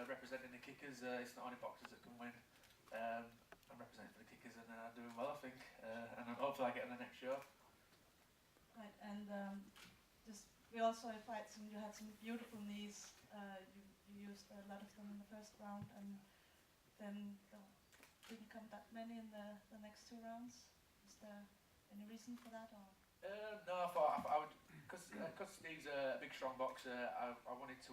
representing the kickers. It's not only boxers that can win. I'm representing for the kickers and I'm doing well, I think. And hopefully I get on the next show. Right, and we also you had some beautiful knees. You used a lot of them in the first round, and then there didn't come that many in the next 2 rounds. Is there any reason for that? Or? No, I thought I would, because Steve's a big, strong boxer. I wanted to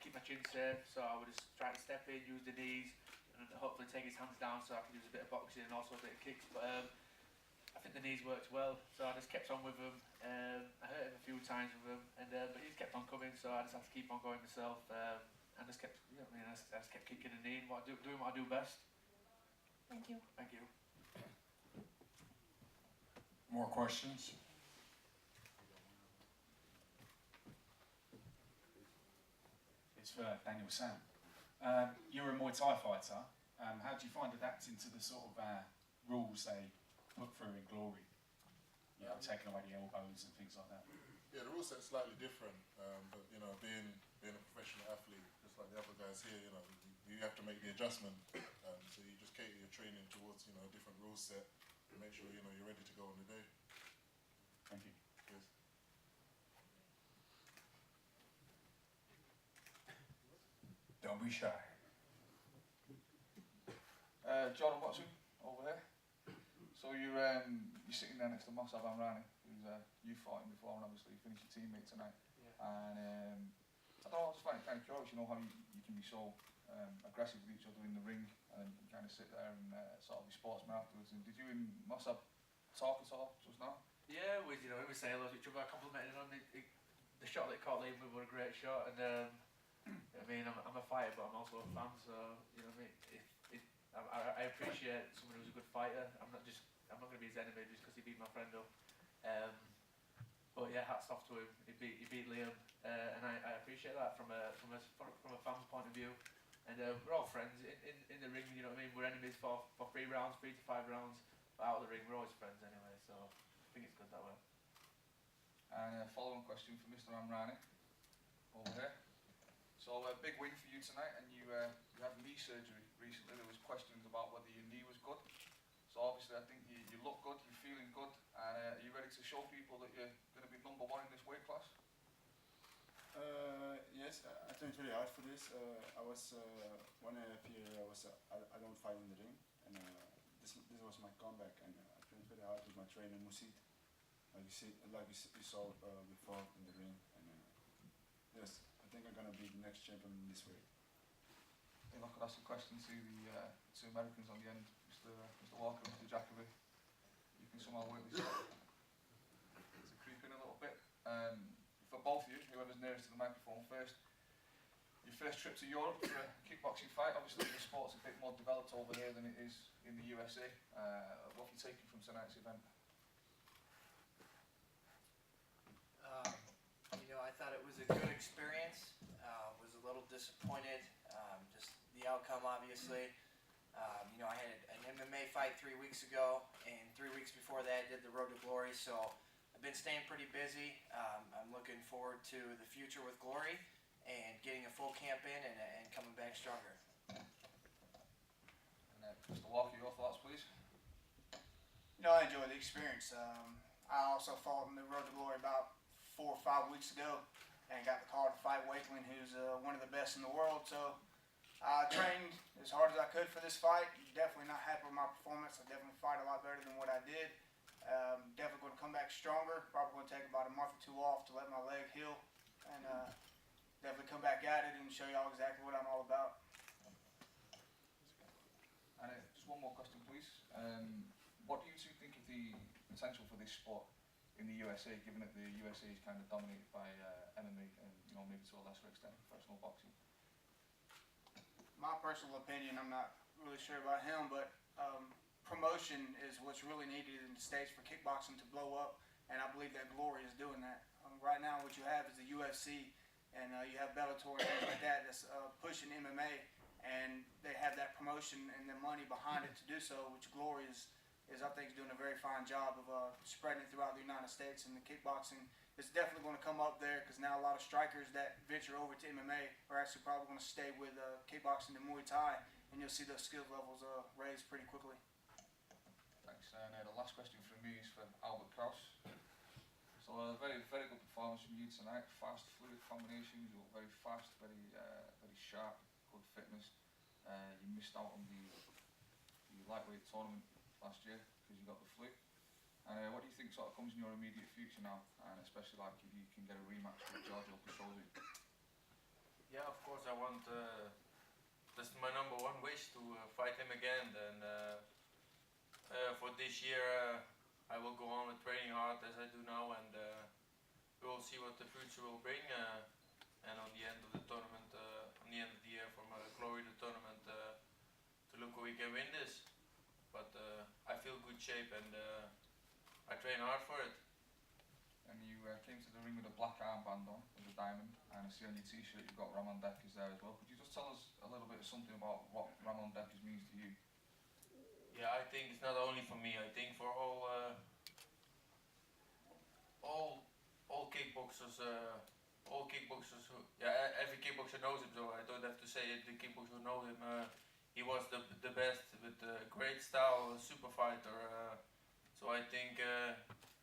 keep my chin safe, so I would just try to step in, use the knees, and hopefully take his hands down so I could use a bit of boxing and also a bit of kicks. But I think the knees worked well, so I just kept on with him. I hurt him a few times with him, but he's kept on coming, so I just had to keep on going myself. And just kept, I just kept kicking and kneeing, doing what I do best. Thank you. Thank you. More questions? It's for Daniel Sam. You're a Muay Thai fighter. How do you find adapting to the sort of rules they put through in Glory? You know, taking away the elbows and things like that. Yeah, the rule set's slightly different, but being a professional athlete, just like the other guys here, you have to make the adjustment. So you just cater your training towards a different rule set to make sure you're ready to go on the day. Thank you. Yes. Don't be shy. Jordan Watson, over there. So you're sitting there next to Mossab Amrani, who's you fighting before, and obviously you finished your teammate tonight. Yeah. And I don't know, I just find it kind of curious, how you can be so aggressive with each other in the ring, and you kind of sit there and sort of be sportsman afterwards. And did you and Mossab talk at all just now? Yeah, we say hello to each other. I complimented him on the shot that caught Liam with was a great shot, and I'm a fighter, but I'm also a fan. So I appreciate someone who's a good fighter. I'm not going to be his enemy just because he beat my friend up. But yeah, hats off to him. He beat Liam, and I appreciate that from a fan's point of view. And we're all friends in the ring. You know what I mean? We're enemies for 3 rounds, 3 to 5 rounds. But out of the ring, we're always friends anyway. So I think it's good that way. And a follow-on question for Mr. Amrani, over here. So a big win for you tonight, and you had knee surgery recently. There was questions about whether your knee was good. So obviously I think you look good, you're feeling good, and are you ready to show people that you're going to be #1 in this weight class? Yes, I trained really hard for this. I was 1.5 years. I don't fight in the ring, and this was my comeback. And I trained really hard with my trainer Musid, like you saw before in the ring. And yes, I think I'm gonna be the next champion in this way. If I could ask a question to the 2 Americans on the end, Mr. Walker and Mr. Jacoby. You can somehow work this out. To creep in a little bit. For both of you, whoever's nearest to the microphone first, your first trip to Europe for a kickboxing fight. Obviously the sport's a bit more developed over here than it is in the USA. What have you taken from tonight's event? I thought it was a good experience. Was a little disappointed, just the outcome obviously. I had an MMA fight 3 weeks ago, and 3 weeks before that I did the Road to Glory, so I've been staying pretty busy. I'm looking forward to the future with Glory and getting a full camp in and coming back stronger. And Mr. Walker, your thoughts please? I enjoyed the experience. I also fought in the Road to Glory about 4 or 5 weeks ago and got the call to fight Wakeland, who's one of the best in the world. So I trained as hard as I could for this fight. Definitely not happy with my performance. I definitely fight a lot better than what I did. Definitely going to come back stronger. Probably going to take about a month or 2 off to let my leg heal, and definitely come back at it and show y'all exactly what I'm all about. And just one more question please. What do you two think of the potential for this sport in the USA, given that the USA is kind of dominated by MMA and maybe to a lesser extent professional boxing? My personal opinion, I'm not really sure about him, but promotion is what's really needed in the States for kickboxing to blow up, and I believe that Glory is doing that. Right now what you have is the UFC, and you have Bellator and things like that that's pushing MMA, and they have that promotion and the money behind it to do so, which Glory is I think is doing a very fine job of spreading it throughout the United States, and the kickboxing it's definitely going to come up there because now a lot of strikers that venture over to MMA are actually probably going to stay with kickboxing and Muay Thai, and you'll see those skill levels raised pretty quickly. Thanks. And the last question from me is for Albert Kraus. So a very, very good performance from you tonight. Fast, fluid combinations. You were very fast, very sharp, good fitness. You missed out on the lightweight tournament last year because you got the flu. And what do you think sort of comes in your immediate future now? And especially like if you can get a rematch with Giorgio Pessosi. Yeah, of course I want. That's my number one wish to fight him again. And for this year, I will go on with training hard as I do now, and we will see what the future will bring. And on the end of the tournament, on the end of the year, from Glory the tournament, to look where we can win this. But I feel good shape, and I train hard for it. And you came to the ring with a black armband on, with a diamond, and I see on your t-shirt you've got Ramon Dekkers there as well. Could you just tell us a little bit of something about what Ramon Dekkers means to you? Yeah, I think it's not only for me. I think for all kickboxers, who, yeah, every kickboxer knows him, so I don't have to say it. The kickboxers who know him, he was the best with great style, super fighter. So I think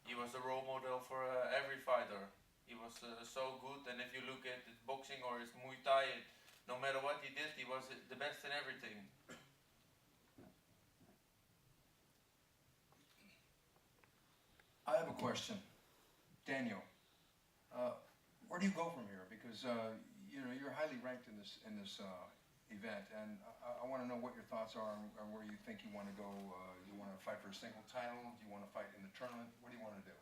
he was a role model for every fighter. He was so good, and if you look at his boxing or his Muay Thai, no matter what he did, he was the best in everything. I have a question. Daniel, where do you go from here? Because you're highly ranked in this event, and I want to know what your thoughts are on where you think you want to go. You want to fight for a single title? Do you want to fight in the tournament? What do you want to do?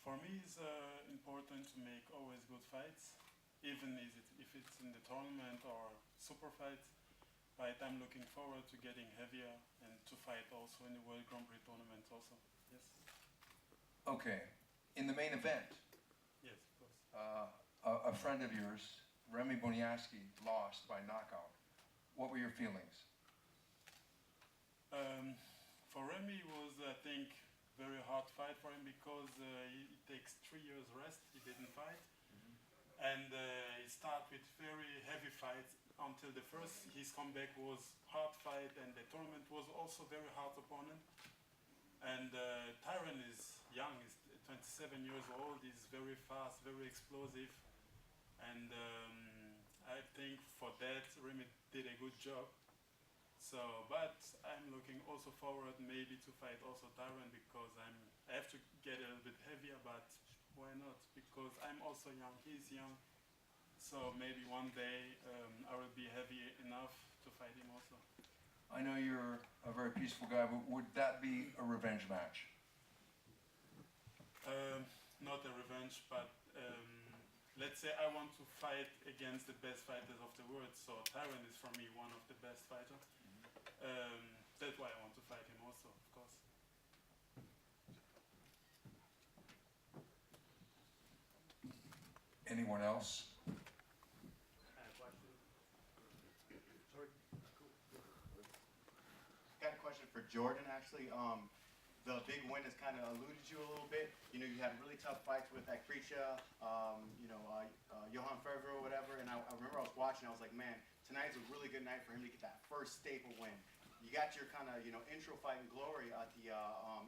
For me, it's important to make always good fights, even if it's in the tournament or super fights. But I'm looking forward to getting heavier and to fight also in the World Grand Prix tournament also. Yes. Okay. In the main event, Yes, of course. a friend of yours, Remy Boniaski, lost by knockout. What were your feelings? For Remy, it was, I think, very hard fight for him because he takes 3 years rest. He didn't fight, and he started with very heavy fights until his comeback was hard fight, and the tournament was also very hard opponent. And Tyrone is young, he's 27 years old. He's very fast, very explosive, and I think for that Remy did a good job. So, but I'm looking also forward maybe to fight also Tyrone because I have to get a little bit heavier, but why not? Because I'm also young, he's young. So maybe one day I will be heavy enough to fight him also. I know you're a very peaceful guy, but would that be a revenge match? Not a revenge, but let's say I want to fight against the best fighters of the world. So Tyrone is for me one of the best fighters. That's why I want to fight him also, of course. Anyone else? Got a question for Jordan, actually. The big win has kind of alluded you a little bit. You know, you had really tough fights with Akricha, Johan Ferver or whatever, and I remember I was watching, I was like, man, tonight's a really good night for him to get that first staple win. You got your kind of, intro fight in Glory at the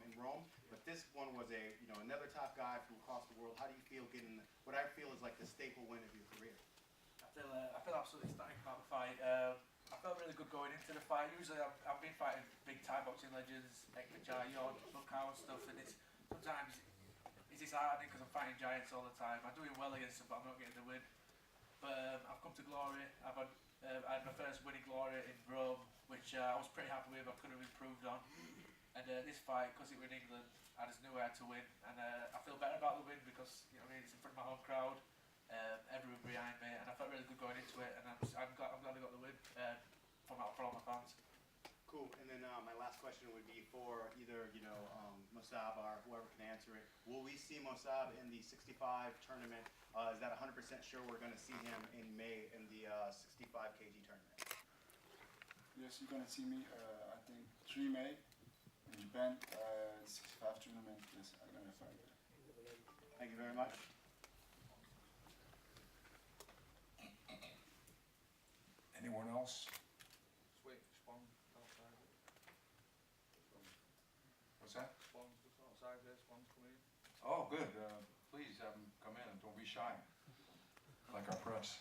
in Rome, but this one was another top guy from across the world. How do you feel getting what I feel is like the staple win of your career? I feel absolutely ecstatic about the fight. I felt really good going into the fight. Usually I've been fighting big Thai boxing legends, Ekman Yon, Bukaw and stuff, and sometimes it's disheartening because I'm fighting giants all the time. I'm doing well against them, but I'm not getting the win. But I've come to Glory. I had my first win in Glory in Rome, which I was pretty happy with. I could have improved on. And this fight, because it was in England, I just knew I had to win. And I feel better about the win because it's in front of my home crowd. Everyone behind me, and I felt really good going into it, and I'm glad I got the win for all my fans. Cool. And then my last question would be for either Mossab or whoever can answer it. Will we see Mossab in the 65 tournament? Is that 100% sure we're going to see him in May in the 65 kg tournament? Yes, you're gonna see me. I think 3 May, in Japan, 65 tournament. Yes, I'm gonna fight there. Thank you very much. Anyone else? Wait, Spong outside. What's that? Spong's just outside there. Spong's coming in. Oh, good. Please have them come in and don't be shy, like our press.